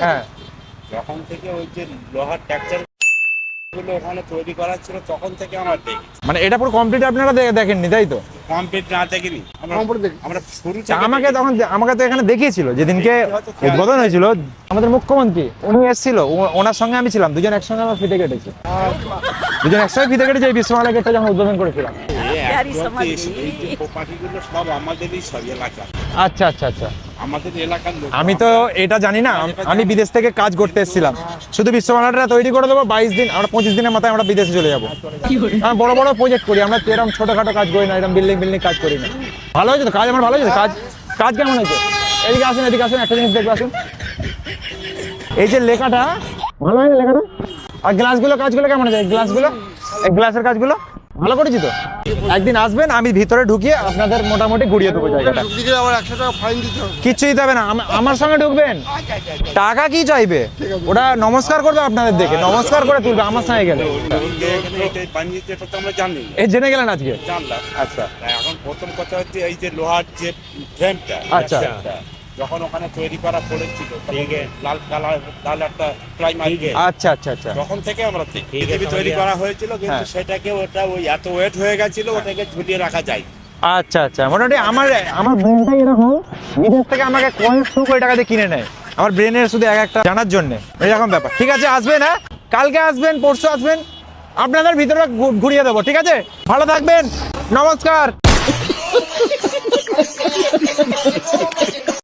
হ্যাঁ, যখন থেকে ওই যে লোহার ট্যাকচার গুলো ওখানে তৈরি করা ছিল তখন থেকে আমার দেখি। মানে এটা পুরো কমপ্লিট আপনারা দেখেননি তাই তো? কমপ্লিট না দেখিনি আমরা শুরু আমাকে থেকে তখন আমাকে তো এখানে দেখিয়েছিল যেদিনকে উদ্বোধন হয়েছিল। আমাদের মুখ্যমন্ত্রী উনি এসেছিল, ওনার সঙ্গে আমি ছিলাম, দুজন একসঙ্গে আমার ফিতে কেটেছি। দুজন একসঙ্গে ফিতে কেটেছি এই বিশ্বমালা গেটটা যখন উদ্বোধন করেছিলাম। এই যে প্রপার্টিগুলো সব আমাদেরই সব এলাকা, আচ্ছা আচ্ছা আচ্ছা। আমাদের এলাকার লোক। আমি তো এটা জানি না, আমি বিদেশ থেকে কাজ করতে এসেছিলাম। শুধু বিশ্বমালাটা তৈরি করে দেবো 22 দিন, আমরা 25 দিনের মাথায় আমরা বিদেশে চলে যাবো। আমরা বড় বড় প্রজেক্ট করি, আমরা এরকম ছোটখাটো কাজ করি না, এরকম বিল্ডিং কাজ করি না। ভালো হয়েছে তো কাজ, আমার ভালো হয়েছে কাজ। কাজ কেমন হয়েছে? এদিকে আসুন, এদিকে আসুন, একটা জিনিস দেখবে আসুন। এই যে লেখাটা ভালো হয়েছে লেখাটা। আর গ্লাসগুলো কাজগুলো কেমন আছে? গ্লাসগুলো, এই গ্লাসের কাজগুলো ভালো করেছি তো? একদিন আসবেন, আমি ভিতরে ঢুকিয়ে আপনাদের মোটামুটি ঘুরিয়ে দেবো জায়গাটা। আবার 100 টাকা ফাইন দিতে হবে। কিচ্ছু দিতে হবে না, আমার সঙ্গে ঢুকবেন। টাকা কি চাইবে? ওটা নমস্কার করবে আপনাদের দেখে, নমস্কার করে তুলবে আমার সঙ্গে গেলে। আমরা জানি এই জেনে গেলেন আজকে? জানলাম। আচ্ছা এখন প্রথম কথা হচ্ছে এই যে লোহার যে ফ্রেমটা, আচ্ছা। যখন ওখানে তৈরি করা পড়েছিল লাল কালার, লাল একটা প্রাইমারি, আচ্ছা আচ্ছা আচ্ছা। তখন থেকে আমরা পৃথিবী তৈরি করা হয়েছিল, কিন্তু সেটাকে ওটা ওই এত ওয়েট হয়ে গেছিল, ওটাকে ঝুলিয়ে রাখা যায়। আচ্ছা আচ্ছা, মোটামুটি আমার ব্রেনটাই এরকম, বিদেশ থেকে আমাকে কয়েকশো কোটি টাকা দিয়ে কিনে নেয় আমার ব্রেনের শুধু এক একটা জানার জন্য, এরকম ব্যাপার। ঠিক আছে, আসবেন, হ্যাঁ কালকে আসবেন, পরশু আসবেন, আপনাদের ভিতরে ঘুরিয়ে দেবো। ঠিক আছে, ভালো থাকবেন, নমস্কার।